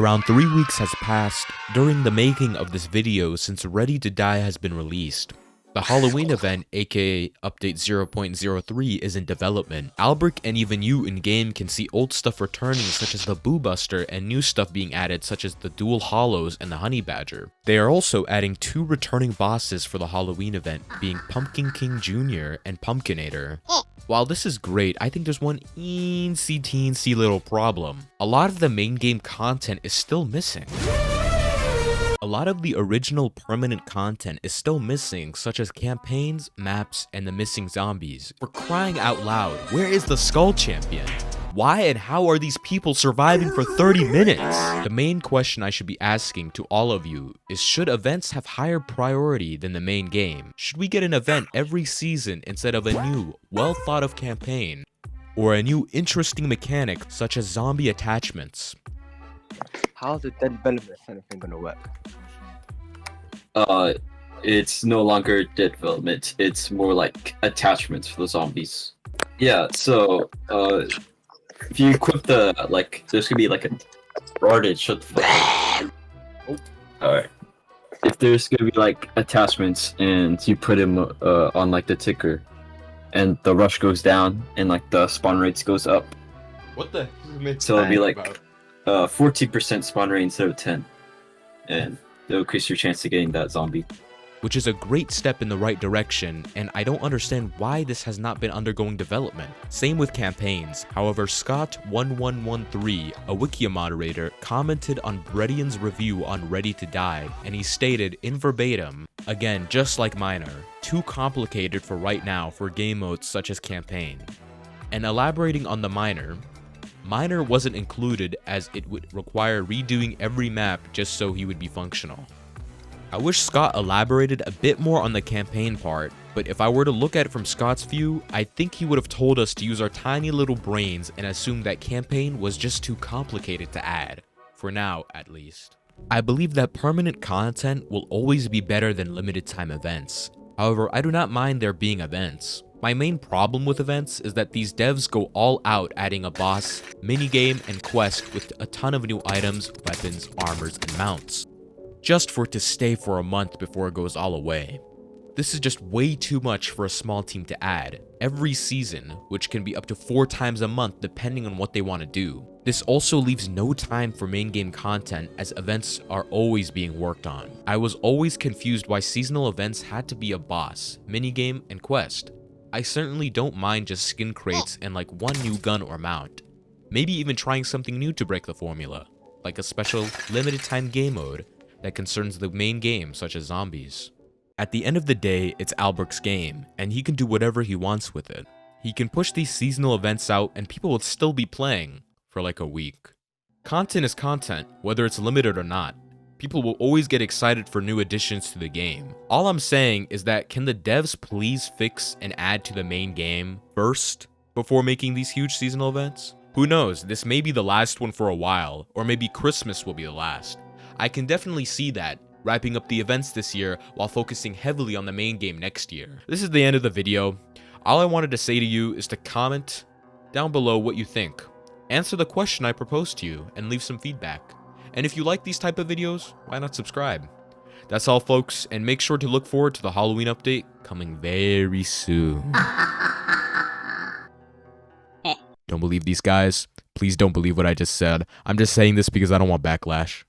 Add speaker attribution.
Speaker 1: Around 3 weeks has passed during the making of this video since Ready to Die has been released. The Halloween event, aka Update 0.03, is in development. Albric and even you in-game can see old stuff returning such as the Boo Buster and new stuff being added such as the Dual Hollows and the Honey Badger. They are also adding 2 returning bosses for the Halloween event, being Pumpkin King Jr. and Pumpkinator. While this is great, I think there's one teensy little problem. A lot of the main game content is still missing. A lot of the original permanent content is still missing, such as campaigns, maps, and the missing zombies. For crying out loud, where is the Skull Champion? Why and how are these people surviving for 30 minutes? The main question I should be asking to all of you is, should events have higher priority than the main game? Should we get an event every season instead of a new, well thought of campaign? Or a new interesting mechanic such as zombie attachments?
Speaker 2: How's the dead development anything gonna work?
Speaker 3: It's no longer dead development. It's more like attachments for the zombies. Yeah, so if you equip the there's gonna be like a Rarded, shut the fuck up. Oh, alright. If there's gonna be like attachments and you put him on like the ticker, and the rush goes down and like the spawn rates goes up.
Speaker 1: What the?
Speaker 3: So it'll be like 14% spawn rate instead of 10, and it'll increase your chance of getting that zombie.
Speaker 1: Which is a great step in the right direction, and I don't understand why this has not been undergoing development. Same with campaigns. However, Scott1113, a Wikia moderator, commented on Bredian's review on Ready to Die, and he stated in verbatim, again just like Minor, too complicated for right now for game modes such as campaign. And elaborating on the Minor wasn't included as it would require redoing every map just so he would be functional. I wish Scott elaborated a bit more on the campaign part, but if I were to look at it from Scott's view, I think he would have told us to use our tiny little brains and assume that campaign was just too complicated to add, for now at least. I believe that permanent content will always be better than limited time events. However, I do not mind there being events. My main problem with events is that these devs go all out adding a boss, minigame, and quest with a ton of new items, weapons, armors, and mounts, just for it to stay for a month before it goes all away. This is just way too much for a small team to add every season, which can be up to 4 times a month depending on what they want to do. This also leaves no time for main game content as events are always being worked on. I was always confused why seasonal events had to be a boss, minigame, and quest. I certainly don't mind just skin crates and like one new gun or mount. Maybe even trying something new to break the formula, like a special limited time game mode that concerns the main game such as zombies. At the end of the day, it's Albric's game, and he can do whatever he wants with it. He can push these seasonal events out and people will still be playing for like a week. Content is content, whether it's limited or not. People will always get excited for new additions to the game. All I'm saying is that, can the devs please fix and add to the main game first before making these huge seasonal events? Who knows, this may be the last one for a while, or maybe Christmas will be the last. I can definitely see that, wrapping up the events this year while focusing heavily on the main game next year. This is the end of the video. All I wanted to say to you is to comment down below what you think. Answer the question I proposed to you and leave some feedback. And if you like these type of videos, why not subscribe? That's all folks, and make sure to look forward to the Halloween update coming very soon. Don't believe these guys? Please don't believe what I just said. I'm just saying this because I don't want backlash.